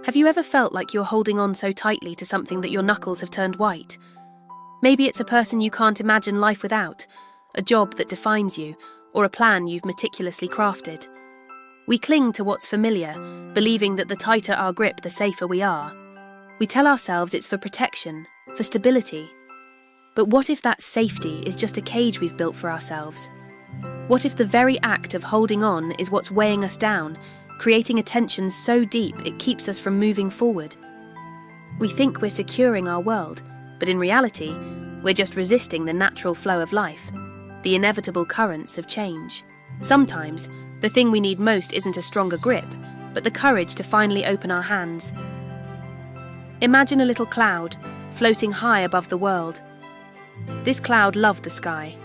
Have you ever felt like you're holding on so tightly to something that your knuckles have turned white? Maybe it's a person you can't imagine life without, a job that defines you, or a plan you've meticulously crafted. We cling to what's familiar, believing that the tighter our grip, the safer we are. We tell ourselves it's for protection, for stability. But what if that safety is just a cage we've built for ourselves? What if the very act of holding on is what's weighing us down, creating a tension so deep it keeps us from moving forward? We think we're securing our world, but in reality, we're just resisting the natural flow of life, the inevitable currents of change. Sometimes, the thing we need most isn't a stronger grip, but the courage to finally open our hands. Imagine a little cloud, floating high above the world. This cloud loved the sky.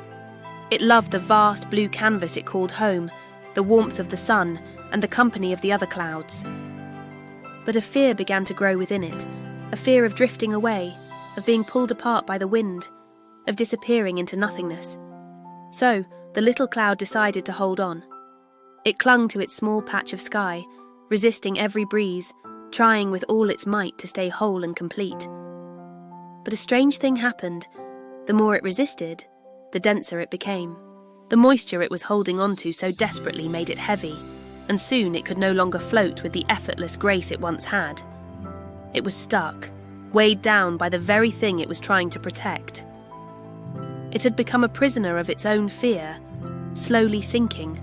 It loved the vast blue canvas it called home, the warmth of the sun, and the company of the other clouds. But a fear began to grow within it, a fear of drifting away, of being pulled apart by the wind, of disappearing into nothingness. So, the little cloud decided to hold on. It clung to its small patch of sky, resisting every breeze, trying with all its might to stay whole and complete. But a strange thing happened. The more it resisted, the denser it became. The moisture it was holding onto so desperately made it heavy, and soon it could no longer float with the effortless grace it once had. It was stuck, weighed down by the very thing it was trying to protect. It had become a prisoner of its own fear, slowly sinking,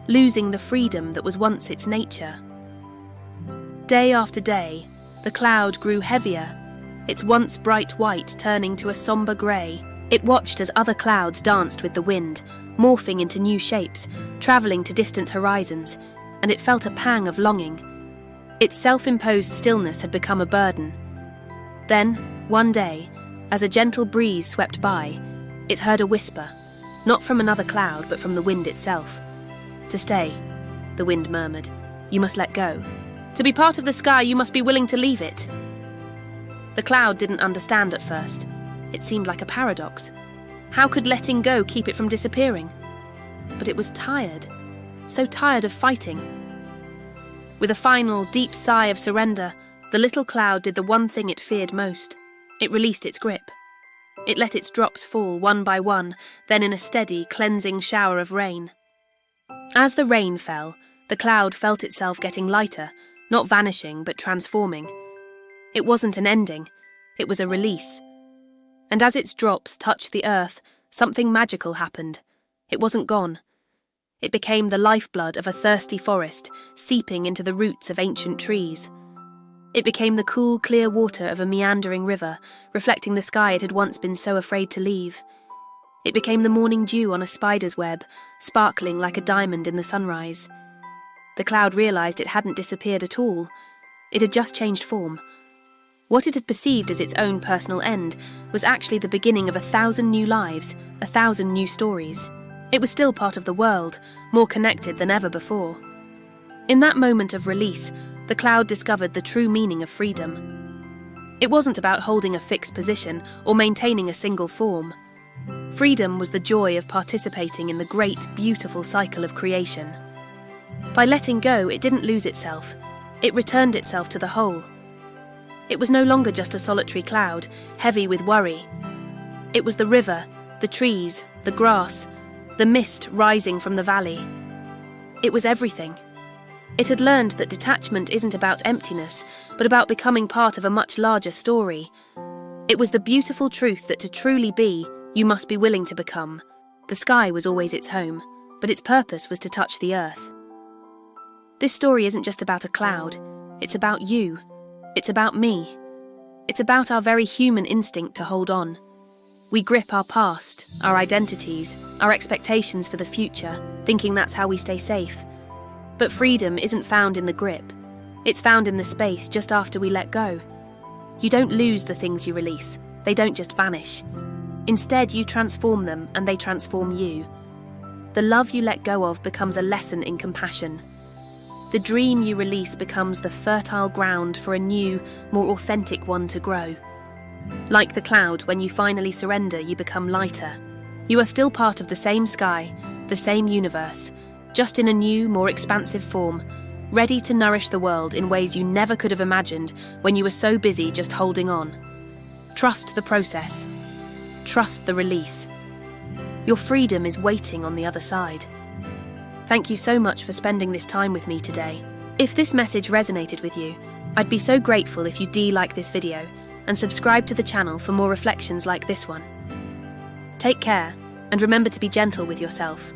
losing the freedom that was once its nature. Day after day, the cloud grew heavier, its once bright white turning to a somber grey. It watched as other clouds danced with the wind, morphing into new shapes, travelling to distant horizons, and it felt a pang of longing. Its self-imposed stillness had become a burden. Then, one day, as a gentle breeze swept by, it heard a whisper, not from another cloud but from the wind itself. "To stay," the wind murmured, "you must let go. To be part of the sky, you must be willing to leave it." The cloud didn't understand at first. It seemed like a paradox. How could letting go keep it from disappearing? But it was tired, so tired of fighting. With a final, deep sigh of surrender, the little cloud did the one thing it feared most. It released its grip. It let its drops fall one by one, then in a steady, cleansing shower of rain. As the rain fell, the cloud felt itself getting lighter, not vanishing but transforming. It wasn't an ending, it was a release. And as its drops touched the earth, something magical happened. It wasn't gone. It became the lifeblood of a thirsty forest, seeping into the roots of ancient trees. It became the cool, clear water of a meandering river, reflecting the sky it had once been so afraid to leave. It became the morning dew on a spider's web, sparkling like a diamond in the sunrise. The cloud realised it hadn't disappeared at all. It had just changed form. What it had perceived as its own personal end was actually the beginning of 1,000 new lives, 1,000 new stories. It was still part of the world, more connected than ever before. In that moment of release, the cloud discovered the true meaning of freedom. It wasn't about holding a fixed position or maintaining a single form. Freedom was the joy of participating in the great, beautiful cycle of creation. By letting go, it didn't lose itself. It returned itself to the whole. It was no longer just a solitary cloud, heavy with worry. It was the river, the trees, the grass, the mist rising from the valley. It was everything. It had learned that detachment isn't about emptiness, but about becoming part of a much larger story. It was the beautiful truth that to truly be, you must be willing to become. The sky was always its home, but its purpose was to touch the earth. This story isn't just about a cloud, it's about you. It's about me. It's about our very human instinct to hold on. We grip our past, our identities, our expectations for the future, thinking that's how we stay safe. But freedom isn't found in the grip. It's found in the space just after we let go. You don't lose the things you release. They don't just vanish. Instead, you transform them and they transform you. The love you let go of becomes a lesson in compassion. The dream you release becomes the fertile ground for a new, more authentic one to grow. Like the cloud, when you finally surrender, you become lighter. You are still part of the same sky, the same universe, just in a new, more expansive form, ready to nourish the world in ways you never could have imagined when you were so busy just holding on. Trust the process. Trust the release. Your freedom is waiting on the other side. Thank you so much for spending this time with me today. If this message resonated with you, I'd be so grateful if you like this video and subscribe to the channel for more reflections like this one. Take care, and remember to be gentle with yourself.